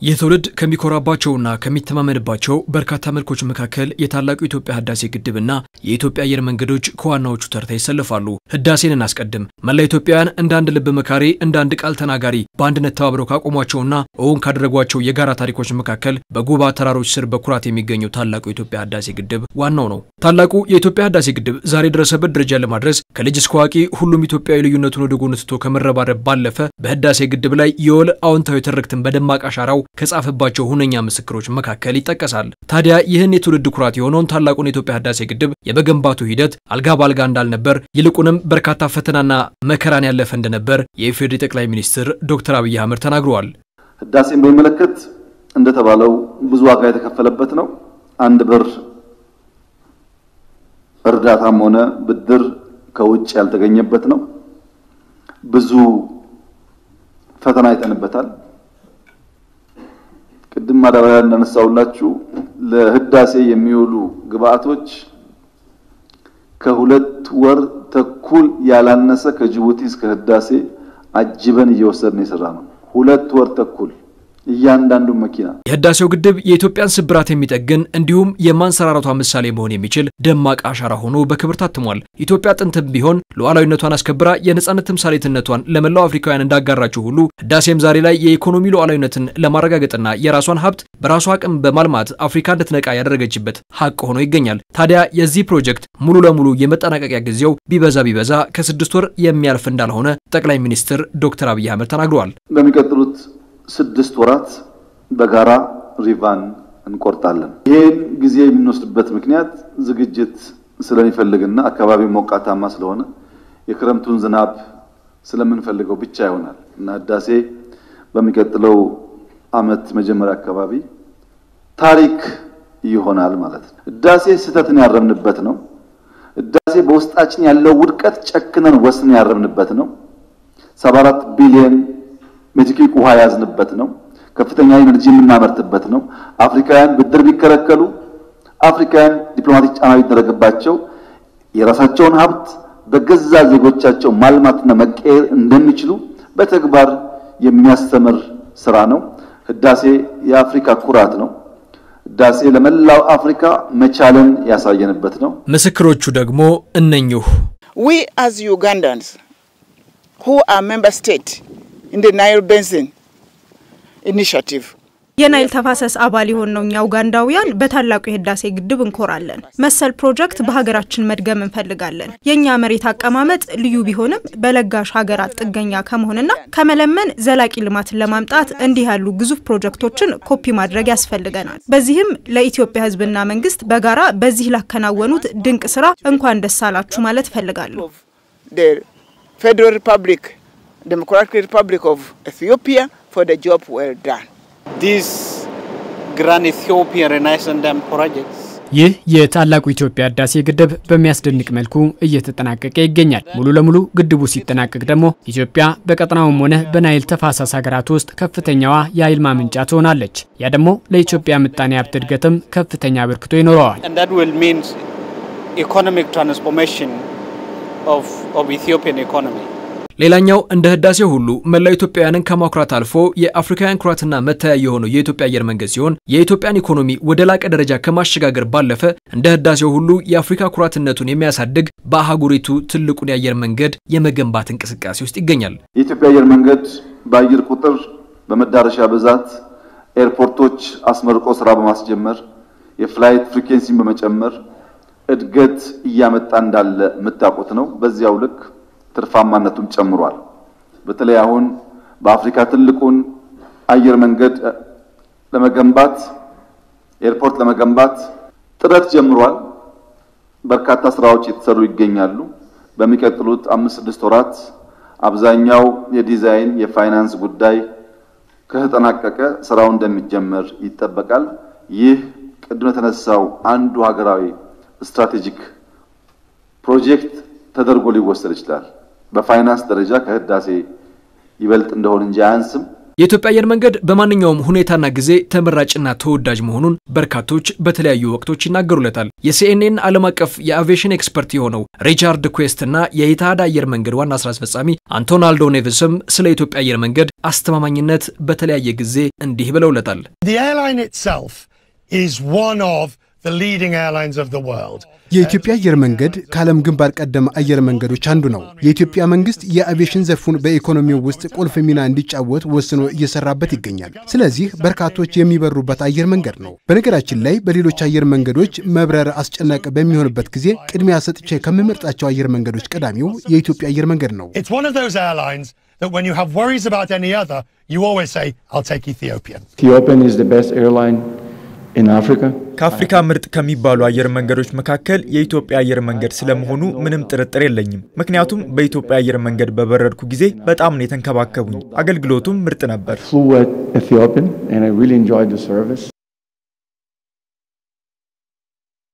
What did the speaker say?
የትውልድ ከሚኮራባቸውና ከሚተማመንባቸው በርካታ መልኮች መካከል የታላቁ ኢትዮጵያ ህዳሴ ግድብና የኢትዮጵያ አየር መንገዶች ከዋናዎቹ ተርታ ይሰለፋሉ። ህዳሴን እናስቀድም። መላ ኢትዮጵያውያን እንደ አንድ ልብ መካሪ፣ እንደ አንድ ቃል ተናጋሪ በአንድነት ተባብረው ካቆሟቸውና እውን ካደረጓቸው የጋራ ታሪኮች መካከል በጉባ ተራሮች ስር በኩራት የሚገኘው ታላቁ የኢትዮጵያ ህዳሴ ግድብ ዋናው ነው። ታላቁ የኢትዮጵያ ህዳሴ ግድብ ዛሬ ደረሰበት ደረጃ ለማድረስ ከልጅ እስከ አዋቂ ሁሉም ኢትዮጵያዊ ልዩነቱን ወደ ጎን ትቶ ከመረባረብ ባለፈ በህዳሴ ግድብ ላይ የወል አዎንታዊ ትርክትን በደማቅ አሻራው ከጻፈባቸው ሁነኛ ምስክሮች መካከል ይጠቀሳል። ታዲያ ይህን የትውልድ ኩራት የሆነውን ታላቁን የኢትዮጵያ ህዳሴ ግድብ የመገንባቱ ሂደት አልጋ ባልጋ እንዳልነበር ይልቁንም በርካታ ፈተናና መከራን ያለፈ እንደነበር የኢፌዴሪ ጠቅላይ ሚኒስትር ዶክተር አብይ አህመድ ተናግረዋል። ህዳሴን በሚመለከት እንደተባለው ብዙ ዋጋ የተከፈለበት ነው። አንድ ብር እርዳታም ሆነ ብድር ከውጭ ያልተገኘበት ነው። ብዙ ፈተና አይተንበታል። ቅድም ማዳበሪያ እንደነሳውላችሁ ለህዳሴ የሚውሉ ግብአቶች ከሁለት ወር ተኩል ያላነሰ ከጅቡቲ እስከ ህዳሴ አጅበን እየወሰድን የሰራነው 2 ወር ተኩል እያንዳንዱ መኪና የህዳሴው ግድብ የኢትዮጵያን ስብራት የሚጠግን እንዲሁም የማንሰራራቷ ምሳሌ መሆን የሚችል ደማቅ አሻራ ሆኖ በክብር ታትሟል። ኢትዮጵያ ጥንትም ቢሆን ሉዓላዊነቷን አስከብራ የነጻነት ተምሳሌትነቷን ለመላው አፍሪካውያን እንዳጋራችው ሁሉ ህዳሴም ዛሬ ላይ የኢኮኖሚ ሉዓላዊነትን ለማረጋገጥና የራሷን ሀብት በራሷ አቅም በማልማት አፍሪካ እንድትነቃ ያደረገችበት ሀቅ ሆኖ ይገኛል። ታዲያ የዚህ ፕሮጀክት ሙሉ ለሙሉ የመጠናቀቂያ ጊዜው ቢበዛ ከ6 ወር የሚያልፍ እንዳልሆነ ጠቅላይ ሚኒስትር ዶክተር አብይ አህመድ ተናግረዋል። በሚቀጥሉት 6 ወራት በጋራ ሪቫን እንቆርጣለን። ይሄን ጊዜ የምንወስድበት ምክንያት ዝግጅት ስለሚፈልግና አካባቢው ሞቃታማ ስለሆነ የክረምቱን ዝናብ ስለምንፈልገው ብቻ ይሆናል እና ህዳሴ በሚቀጥለው አመት መጀመሪያ አካባቢ ታሪክ ይሆናል ማለት ነው። ህዳሴ ስህተትን ያረምንበት ነው። ህዳሴ በውስጣችን ያለው ውድቀት ጨክነን ወስነን ያረምንበት ነው። 74 ቢሊዮን ሜትሪክ ውሃ ያዝንበት ነው። ከፍተኛ ኢነርጂ የምናመርትበት ነው። አፍሪካውያን ብድር ቢከለከሉ፣ አፍሪካውያን ዲፕሎማቲክ ጫና ቢደረግባቸው የራሳቸውን ሀብት በገዛ ዜጎቻቸው ማልማትና መቀየር እንደሚችሉ በተግባር የሚያስተምር ስራ ነው። ህዳሴ የአፍሪካ ኩራት ነው። ህዳሴ ለመላው አፍሪካ መቻለን ያሳየንበት ነው። ምስክሮቹ ደግሞ እነኚሁ We as Ugandans who are member state in the Nile Basin initiative የናይል ተፋሰስ አባል የሆነው ኡጋንዳውያን በታላቁ የህዳሴ ግድብ እንኮራለን። መሰል ፕሮጀክት በሀገራችን መድገም እንፈልጋለን። የኛ መሬት አቀማመጥ ልዩ ቢሆንም በለጋሽ ሀገራት ጥገኛ ከመሆንና ከመለመን ዘላቂ ልማትን ለማምጣት እንዲህ ያሉ ግዙፍ ፕሮጀክቶችን ኮፒ ማድረግ ያስፈልገናል። በዚህም ለኢትዮጵያ ህዝብና መንግስት በጋራ በዚህ ላከናወኑት ድንቅ ስራ እንኳን ደስ አላችሁ ማለት ፈልጋለሁ። the Federal Republic Democratic Republic of Ethiopia for the job well done. These Grand Ethiopian Renaissance Dam projects ይህ የታላቁ ኢትዮጵያ ህዳሴ ግድብ በሚያስደንቅ መልኩ እየተጠናቀቀ ይገኛል። ሙሉ ለሙሉ ግድቡ ሲጠናቀቅ ደግሞ ኢትዮጵያ በቀጠናውም ሆነ በናይል ተፋሰስ ሀገራት ውስጥ ከፍተኛዋ የኃይል ማመንጫ ትሆናለች። ያ ደግሞ ለኢትዮጵያ ምጣኔ ሀብት እድገትም ከፍተኛ አበርክቶ ይኖረዋል። And that will mean economic transformation of Ethiopian economy. ሌላኛው እንደ ህዳሴው ሁሉ መላ ኢትዮጵያውያንን ከማኩራት አልፎ የአፍሪካውያን ኩራትና መታያ የሆነው የኢትዮጵያ አየር መንገድ ሲሆን የኢትዮጵያን ኢኮኖሚ ወደ ላቀ ደረጃ ከማሸጋገር ባለፈ እንደ ህዳሴው ሁሉ የአፍሪካ ኩራትነቱን የሚያሳድግ በአህጉሪቱ ትልቁን የአየር መንገድ የመገንባት እንቅስቃሴ ውስጥ ይገኛል። የኢትዮጵያ አየር መንገድ በአየር ቁጥር በመዳረሻ ብዛት ኤርፖርቶች አስመርቆ ስራ በማስጀመር የፍላይት ፍሪኩዌንሲን በመጨመር እድገት እያመጣ እንዳለ መታቆት ነው። በዚያው ልክ ትርፋማነቱም ጨምሯል። በተለይ አሁን በአፍሪካ ትልቁን አየር መንገድ ለመገንባት ኤርፖርት ለመገንባት ጥረት ጀምሯል። በርካታ ስራዎች እየተሰሩ ይገኛሉ። በሚቀጥሉት 5-6 ወራት አብዛኛው የዲዛይን የፋይናንስ ጉዳይ ከተጠናቀቀ ስራው እንደሚጀመር ይጠበቃል። ይህ ቅድም የተነሳው አንዱ ሀገራዊ ስትራቴጂክ ፕሮጀክት ተደርጎ ሊወሰድ ይችላል። በፋይናንስ ደረጃ ከህዳሴ ይበልጥ እንደሆነ እንጂ አያንስም። የኢትዮጵያ አየር መንገድ በማንኛውም ሁኔታና ጊዜ ተመራጭና ተወዳጅ መሆኑን በርካቶች በተለያዩ ወቅቶች ይናገሩለታል። የሲኤንኤን ዓለም አቀፍ የአቪዬሽን ኤክስፐርት የሆነው ሪቻርድ ኩዌስትና የኢታሃድ አየር መንገድ ዋና ስራ አስፈጻሚ አንቶን አልዶ ኔቭስም ስለ ኢትዮጵያ አየር መንገድ አስተማማኝነት በተለያየ ጊዜ እንዲህ ብለውለታል። The airline itself is one of the leading airlines of the world. የኢትዮጵያ አየር መንገድ ከዓለም ግንባር ቀደም አየር መንገዶች አንዱ ነው። የኢትዮጵያ መንግስት የአቪዬሽን ዘርፉን በኢኮኖሚው ውስጥ ቁልፍ ሚና እንዲጫወት ወስኖ እየሰራበት ይገኛል። ስለዚህ በርካቶች የሚበሩበት አየር መንገድ ነው። በነገራችን ላይ በሌሎች አየር መንገዶች መብረር አስጨናቂ በሚሆንበት ጊዜ ቅድሚያ ሰጥቼ ከምመርጣቸው አየር መንገዶች ቀዳሚው የኢትዮጵያ አየር መንገድ ነው። It's one of those airlines that when you have worries about any other, you always say, I'll take Ethiopian. Ethiopian is the best airline in Africa. ከአፍሪካ ምርጥ ከሚባሉ አየር መንገዶች መካከል የኢትዮጵያ አየር መንገድ ስለመሆኑ ምንም ጥርጥር የለኝም። ምክንያቱም በኢትዮጵያ አየር መንገድ በበረርኩ ጊዜ በጣም ነው የተንከባከቡኝ። አገልግሎቱም ምርጥ ነበር። Flew at Ethiopian and I really enjoyed the service.